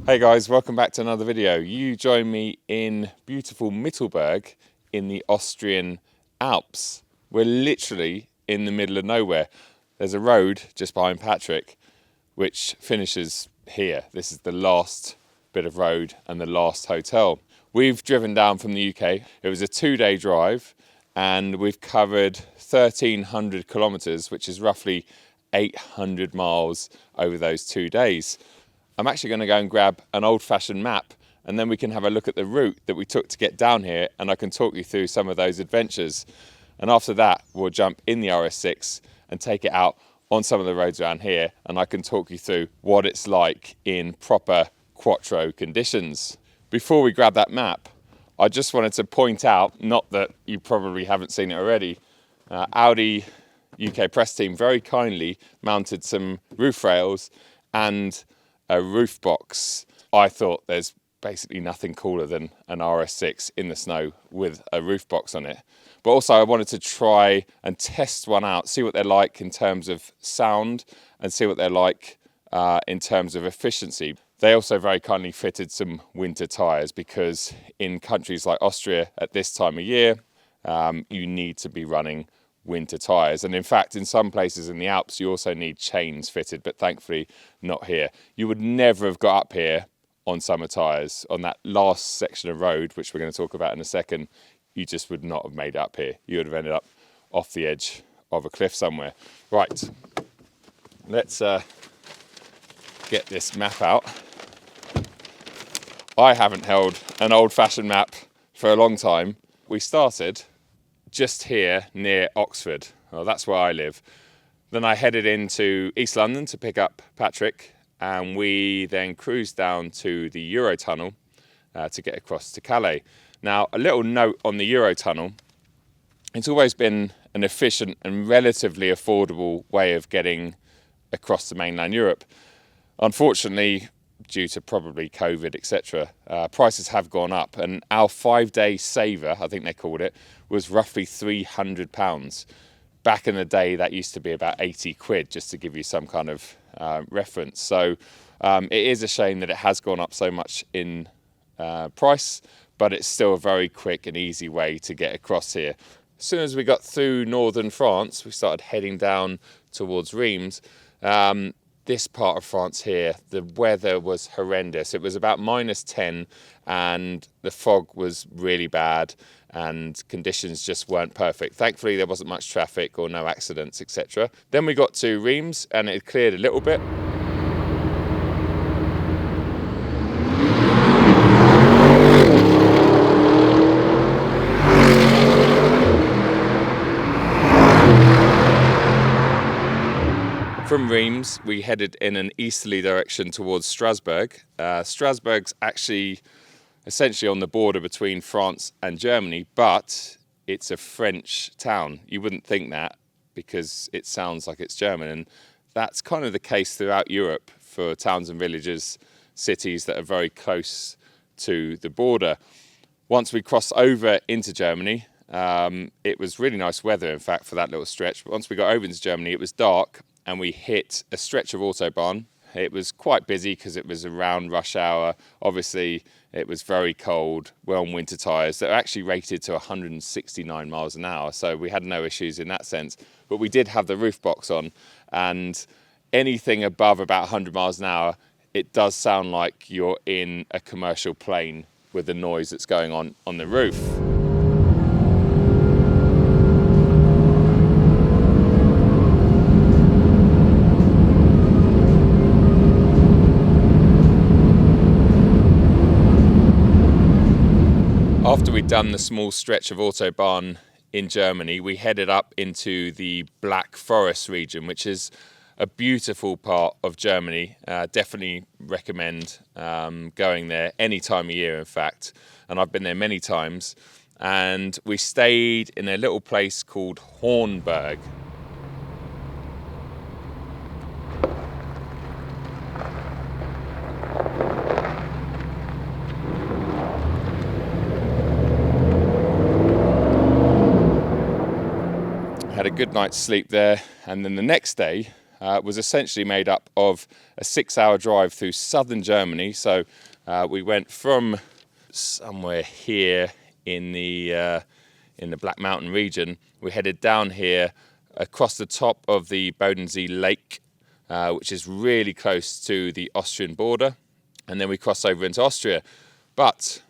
Hey guys, welcome back to another video. You join me in beautiful Mittelberg in the Austrian Alps. We're literally in the middle of nowhere. There's a road just behind Patrick which finishes here. This is the last bit of road and the last hotel. We've driven down from the UK. It was a 2-day drive and we've covered 1,300 kilometers, which is roughly 800 miles over those 2 days. I'm actually going to go and grab an old-fashioned map and then we can have a look at the route that we took to get down here and I can talk you through some of those adventures. And after that, we'll jump in the RS6 and take it out on some of the roads around here and I can talk you through what it's like in proper quattro conditions. Before we grab that map, I just wanted to point out, not that you probably haven't seen it already, Audi UK press team very kindly mounted some roof rails and a roof box. I thought there's basically nothing cooler than an RS6 in the snow with a roof box on it. But also I wanted to try and test one out, see what they're like in terms of sound and see what they're like in terms of efficiency. They also very kindly fitted some winter tyres because in countries like Austria at this time of year, you need to be running winter tyres, and in fact in some places in the Alps you also need chains fitted, but thankfully not here. You would never have got up here on summer tyres. On that last section of road, which we're going to talk about in a second, you just would not have made it up here. You would have ended up off the edge of a cliff somewhere. Right, let's get this map out. I haven't held an old-fashioned map for a long time. We started just here near Oxford. Well, that's where I live. Then I headed into East London to pick up Patrick and we then cruised down to the Eurotunnel to get across to Calais. Now, a little note on the Eurotunnel. It's always been an efficient and relatively affordable way of getting across to mainland Europe. Unfortunately, due to probably COVID, etc., prices have gone up and our 5-day saver, I think they called it, was roughly £300. Back in the day, that used to be about 80 quid, just to give you some kind of reference. So it is a shame that it has gone up so much in price, but it's still a very quick and easy way to get across here. As soon as we got through northern France, we started heading down towards Reims. This part of France here, the weather was horrendous. It was about -10 and the fog was really bad and conditions just weren't perfect. Thankfully, there wasn't much traffic or no accidents, etc. Then we got to Reims and it cleared a little bit. From Reims, we headed in an easterly direction towards Strasbourg. Strasbourg's actually essentially on the border between France and Germany, but it's a French town. You wouldn't think that because it sounds like it's German, and that's kind of the case throughout Europe for towns and villages, cities that are very close to the border. Once we crossed over into Germany, it was really nice weather, in fact, for that little stretch. But once we got over into Germany, it was dark, and we hit a stretch of Autobahn. It was quite busy because it was around rush hour. Obviously, it was very cold. We're on winter tyres that are actually rated to 169 miles an hour, so we had no issues in that sense. But we did have the roof box on, and anything above about 100 miles an hour, it does sound like you're in a commercial plane with the noise that's going on the roof. After we'd done the small stretch of Autobahn in Germany, we headed up into the Black Forest region, which is a beautiful part of Germany. Definitely recommend going there any time of year, in fact. And I've been there many times. And we stayed in a little place called Hornberg. Had a good night's sleep there, and then the next day was essentially made up of a 6-hour drive through southern Germany. So we went from somewhere here in the Black Mountain region. We headed down here across the top of the Bodensee Lake, which is really close to the Austrian border, and then we cross over into Austria. But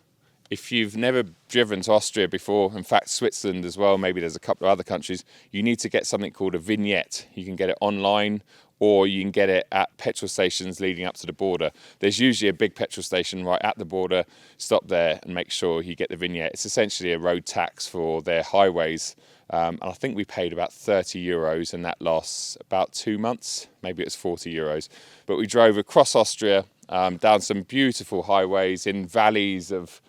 if you've never driven to Austria before, in fact Switzerland as well, maybe there's a couple of other countries, you need to get something called a vignette. You can get it online, or you can get it at petrol stations leading up to the border. There's usually a big petrol station right at the border. Stop there and make sure you get the vignette. It's essentially a road tax for their highways. And I think we paid about 30 euros, and that lasts about 2 months. Maybe it's 40 euros. But we drove across Austria, down some beautiful highways in valleys of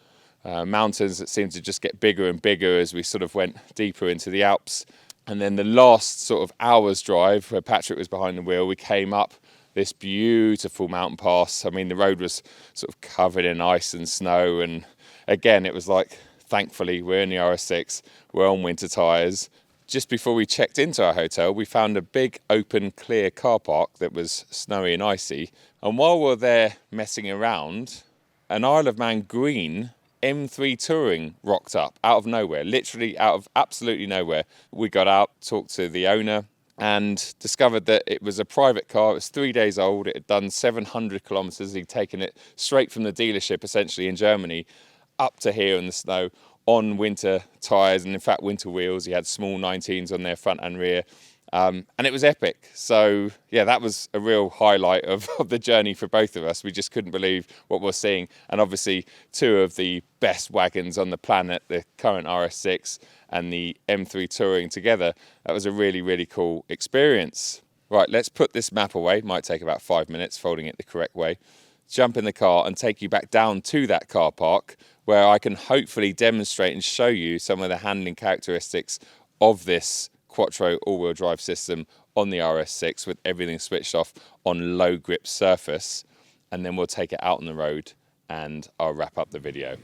mountains that seemed to just get bigger and bigger as we sort of went deeper into the Alps. And then the last sort of hour's drive, where Patrick was behind the wheel, we came up this beautiful mountain pass. I mean, the road was sort of covered in ice and snow. And again, it was like, thankfully, we're in the RS6, we're on winter tyres. Just before we checked into our hotel, we found a big open clear car park that was snowy and icy. And while we were there messing around, an Isle of Man green M3 Touring rocked up out of nowhere, literally out of absolutely nowhere. We got out, talked to the owner, and discovered that it was a private car. It was 3 days old. It had done 700 kilometers. He'd taken it straight from the dealership, essentially in Germany, up to here in the snow on winter tyres, and in fact winter wheels. He had small 19s on their front and rear. And it was epic. So yeah, that was a real highlight of the journey for both of us. We just couldn't believe what we're seeing. And obviously 2 of the best wagons on the planet, the current RS6 and the M3 Touring together. That was a really, really cool experience. Right, let's put this map away. Might take about 5 minutes folding it the correct way. Jump in the car and take you back down to that car park, where I can hopefully demonstrate and show you some of the handling characteristics of this Quattro all-wheel drive system on the RS6 with everything switched off on low grip surface, and then we'll take it out on the road and I'll wrap up the video.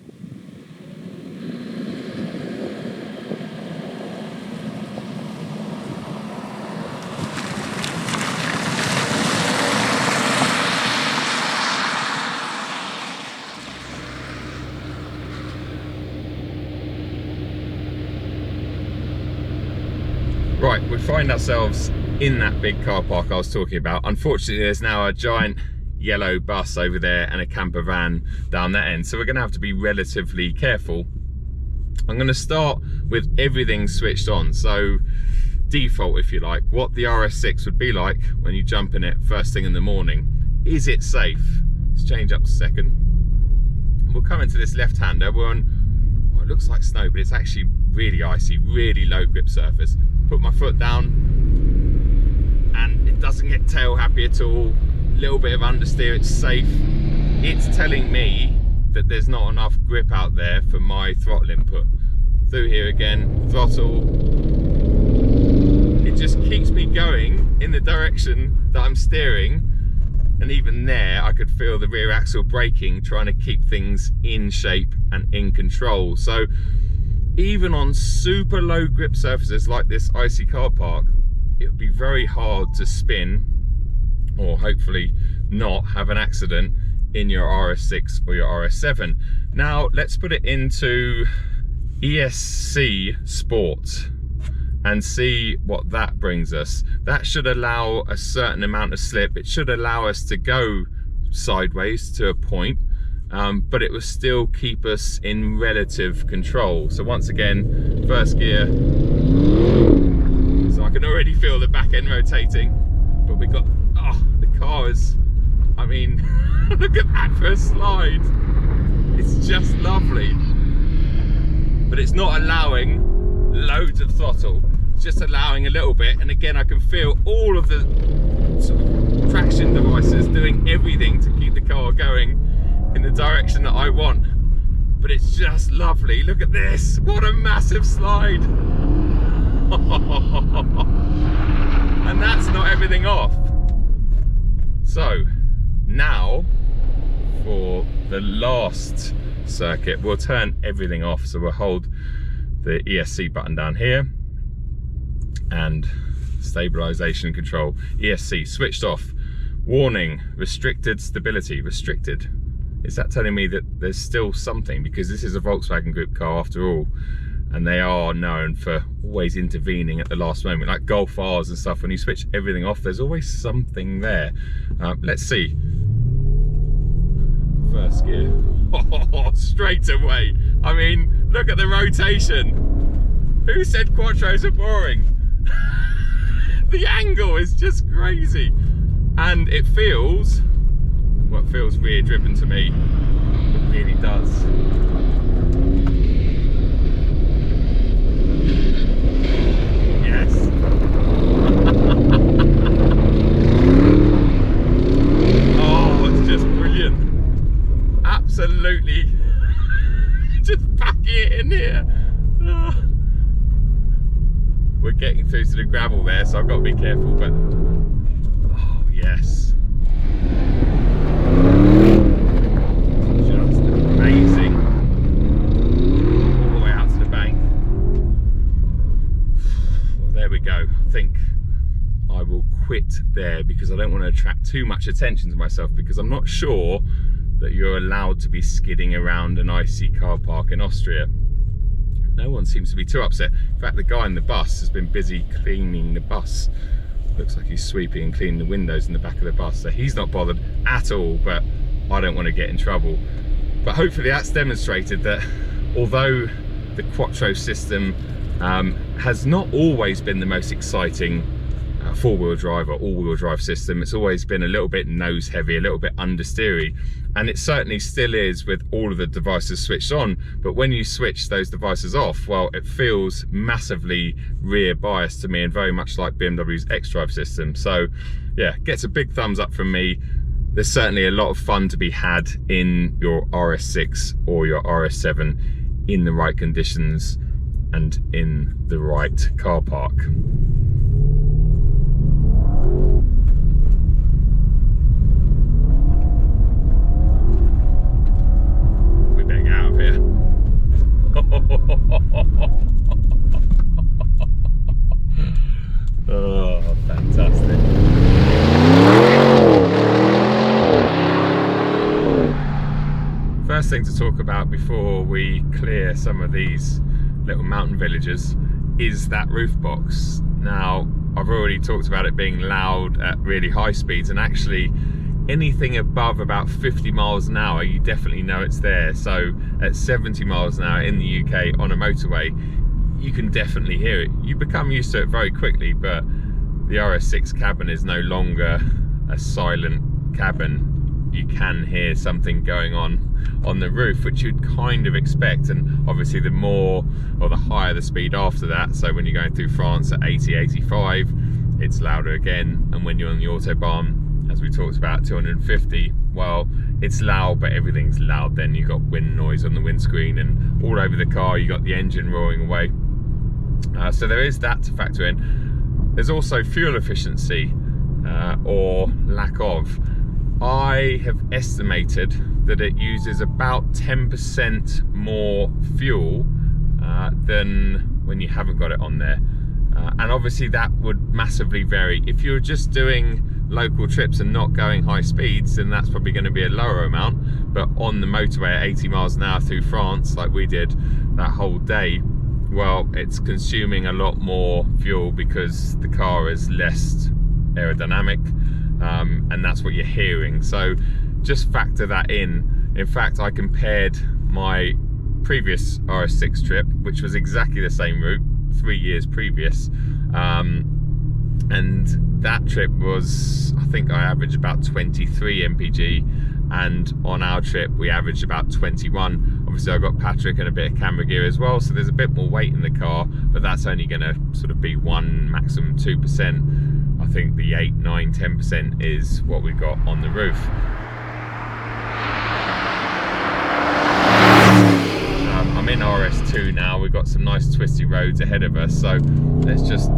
Right, we find ourselves in that big car park I was talking about. Unfortunately, there's now a giant yellow bus over there and a camper van down that end, so we're going to have to be relatively careful. I'm going to start with everything switched on, so default if you like, what the RS6 would be like when you jump in it first thing in the morning. Is it safe? Let's change up a second. We'll come into this left-hander. We're on, well, it looks like snow, but it's actually really icy, really low grip surface. Put my foot down and it doesn't get tail happy at all. Little bit of understeer, it's safe. It's telling me that there's not enough grip out there for my throttle input. Through here again, throttle. It just keeps me going in the direction that I'm steering. And even there, I could feel the rear axle braking, trying to keep things in shape and in control. So even on super low grip surfaces like this icy car park, it would be very hard to spin, or hopefully not have an accident in your RS6 or your RS7. Now let's put it into ESC Sport and see what that brings us. That should allow a certain amount of slip. It should allow us to go sideways to a point, but it will still keep us in relative control. So once again, first gear. So I can already feel the back end rotating, but we got, oh, the car is, I mean, look at that first slide. It's just lovely. But it's not allowing loads of throttle. It's just allowing a little bit. And again, I can feel all of the sort of traction devices doing everything to keep the car going in the direction that I want. But it's just lovely. Look at this. What a massive slide. And that's not everything off. So now for the last circuit, we'll turn everything off. So we'll hold the ESC button down here and stabilization control, ESC switched off, warning, restricted stability, restricted. Is that telling me that there's still something? Because this is a Volkswagen Group car after all, and they are known for always intervening at the last moment, like Golf R's and stuff. When you switch everything off, there's always something there. Let's see. First gear. Oh, straight away. I mean, look at the rotation. Who said quattros are boring? The angle is just crazy. And it feels, well, it feels rear driven to me. It really does. Yes. Oh, it's just brilliant. Absolutely. Just packing it in here. We're getting through to the gravel there, so I've got to be careful, but oh yes. Just amazing. All the way out to the bank. Well, there we go. I think I will quit there because I don't want to attract too much attention to myself, because I'm not sure that you're allowed to be skidding around an icy car park in Austria. No one seems to be too upset. In fact, the guy in the bus has been busy cleaning the bus. Looks like he's sweeping and cleaning the windows in the back of the bus, so he's not bothered at all, but I don't want to get in trouble. But hopefully that's demonstrated that although the Quattro system has not always been the most exciting four-wheel drive or all-wheel drive system, it's always been a little bit nose heavy, a little bit understeery, and it certainly still is with all of the devices switched on. But when you switch those devices off, well, it feels massively rear biased to me and very much like BMW's xDrive system. So yeah, gets a big thumbs up from me. There's certainly a lot of fun to be had in your RS6 or your RS7 in the right conditions and in the right car park. Oh, fantastic. First thing to talk about before we clear some of these little mountain villages is that roof box. Now, I've already talked about it being loud at really high speeds, and actually anything above about 50 miles an hour, you definitely know it's there. So at 70 miles an hour in the UK on a motorway, you can definitely hear it. You become used to it very quickly, but the RS6 cabin is no longer a silent cabin. You can hear something going on the roof, which you'd kind of expect. And obviously the more or the higher the speed after that, so when you're going through France at 80, 85, it's louder again. And when you're on the Autobahn, as we talked about, 250, well, it's loud, but everything's loud then. You've got wind noise on the windscreen, and all over the car you got the engine roaring away. So there is that to factor in. There's also fuel efficiency, or lack of. I have estimated that it uses about 10% more fuel than when you haven't got it on there. And obviously that would massively vary. If you're just doing local trips and not going high speeds, then that's probably going to be a lower amount. But on the motorway at 80 miles an hour through France, like we did that whole day, well, it's consuming a lot more fuel because the car is less aerodynamic, and that's what you're hearing. So just factor that in. In fact, I compared my previous RS6 trip, which was exactly the same route 3 years previous, and that trip was, I think I averaged about 23 mpg, and on our trip we averaged about 21. Obviously I got Patrick and a bit of camera gear as well, so there's a bit more weight in the car, but that's only going to sort of be 1, maximum 2%. I think the 8, 9, 10% is what we got on the roof. I'm in RS2 now. We've got some nice twisty roads ahead of us, so let's just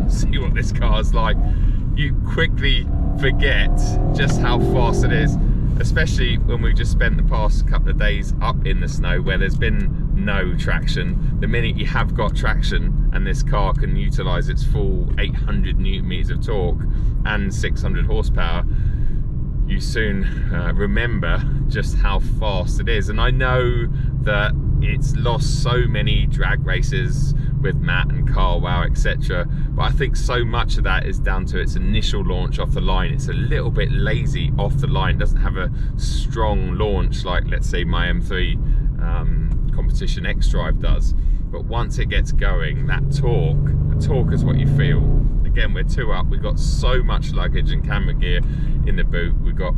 see what this car's like. You quickly forget just how fast it is. especially when we've just spent the past couple of days up in the snow where there's been no traction. The minute you have got traction and this car can utilize its full 800 newton meters of torque and 600 horsepower, you soon remember just how fast it is. And I know that it's lost so many drag races with Matt and Carwow, etc. But I think so much of that is down to its initial launch off the line. It's a little bit lazy off the line, doesn't have a strong launch like, let's say, my M3 Competition X Drive does. But once it gets going, that the torque is what you feel. Again, we're 2 up, we've got so much luggage and camera gear in the boot. We've got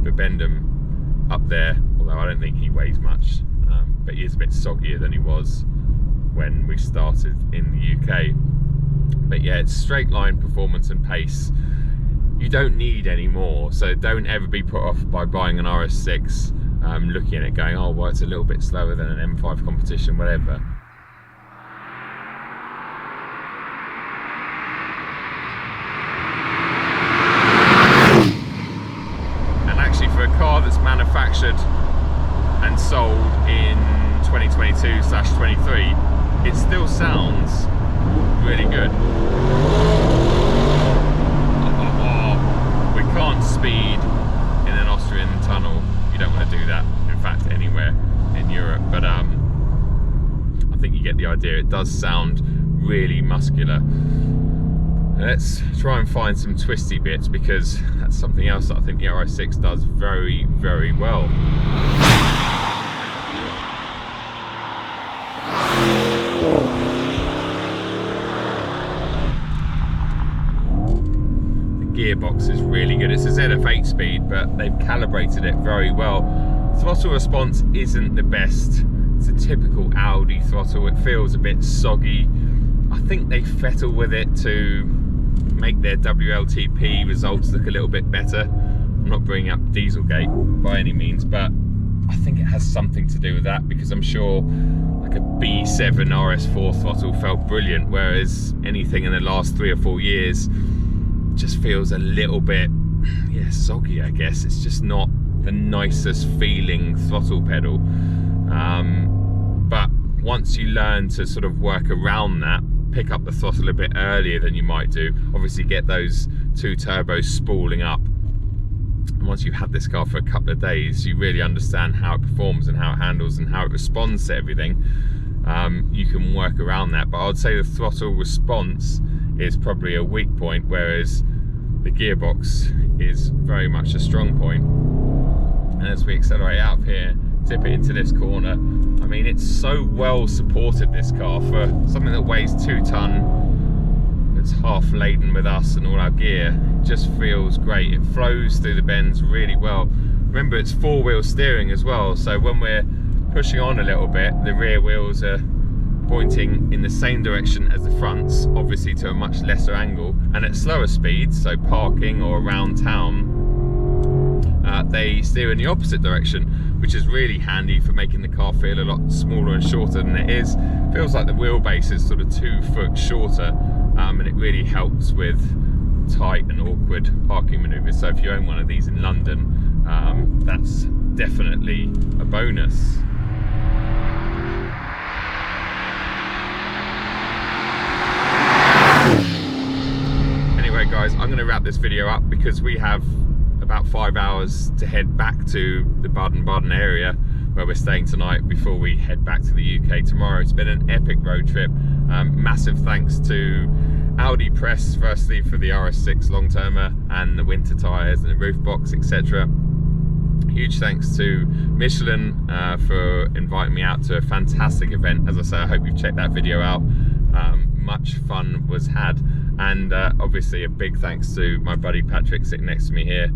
Bibendum up there, although I don't think he weighs much, but he is a bit soggier than he was when we started in the UK. But yeah, it's straight line performance and pace. You don't need any more, so don't ever be put off by buying an RS6, looking at it going, oh well, it's a little bit slower than an M5 Competition, whatever. For a car that's manufactured and sold in 2022/23, it still sounds really good. We can't speed in an Austrian tunnel. You don't want to do that, in fact, anywhere in Europe, but I think you get the idea. It does sound really muscular. Let's try and find some twisty bits, because that's something else that I think the RS6 does very, very well. The gearbox is really good. It's a ZF8 speed, but they've calibrated it very well. Throttle response isn't the best. It's a typical Audi throttle. It feels a bit soggy. I think they fettle with it to make their WLTP results look a little bit better. I'm not bringing up Dieselgate by any means, but I think it has something to do with that, because I'm sure like a B7 RS4 throttle felt brilliant, whereas anything in the last 3 or 4 years just feels a little bit, yeah, soggy, I guess. It's just not the nicest feeling throttle pedal. But once you learn to sort of work around that, pick up the throttle a bit earlier than you might do, obviously get those 2 turbos spooling up, and once you've had this car for a couple of days, you really understand how it performs and how it handles and how it responds to everything. You can work around that, but I would say the throttle response is probably a weak point, whereas the gearbox is very much a strong point. And as we accelerate out of here, dip it into this corner, I mean, it's so well supported, this car, for something that weighs 2 ton, it's half laden with us and all our gear. It just feels great. It flows through the bends really well. Remember, it's 4-wheel steering as well, so when we're pushing on a little bit, the rear wheels are pointing in the same direction as the fronts, obviously to a much lesser angle, and at slower speeds, so parking or around town, they steer in the opposite direction, which is really handy for making the car feel a lot smaller and shorter than it is. Feels like the wheelbase is sort of 2 foot shorter, and it really helps with tight and awkward parking manoeuvres. So if you own one of these in London, that's definitely a bonus. Anyway guys, I'm going to wrap this video up because we have about 5 hours to head back to the Baden-Baden area where we're staying tonight before we head back to the UK tomorrow. It's been an epic road trip. Massive thanks to Audi Press, firstly, for the RS6 long-termer and the winter tyres and the roof box, etc. Huge thanks to Michelin for inviting me out to a fantastic event. As I say, I hope you've checked that video out. Much fun was had. And obviously a big thanks to my buddy Patrick sitting next to me here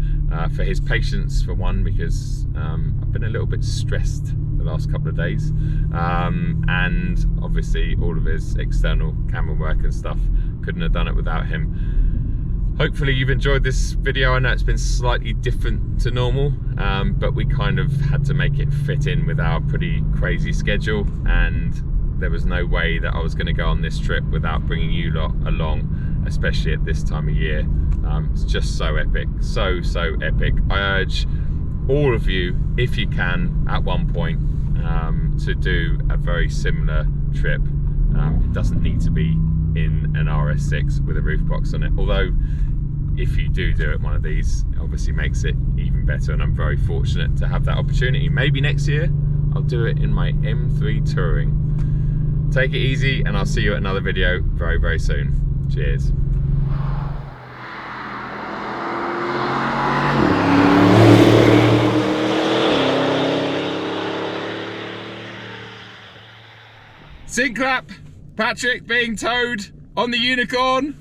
for his patience, for one, because I've been a little bit stressed the last couple of days, and obviously all of his external camera work and stuff. Couldn't have done it without him. Hopefully you've enjoyed this video. I know it's been slightly different to normal, but we kind of had to make it fit in with our pretty crazy schedule, and there was no way that I was going to go on this trip without bringing you lot along, especially at this time of year. It's just so epic, so epic. I urge all of you, if you can, at one point, to do a very similar trip. It doesn't need to be in an RS6 with a roof box on it, although if you do it one of these, it obviously makes it even better, and I'm very fortunate to have that opportunity. Maybe next year I'll do it in my M3 Touring. Take it easy, and I'll see you at another video very, very soon. Cheers. Sync clap, Patrick being towed on the unicorn.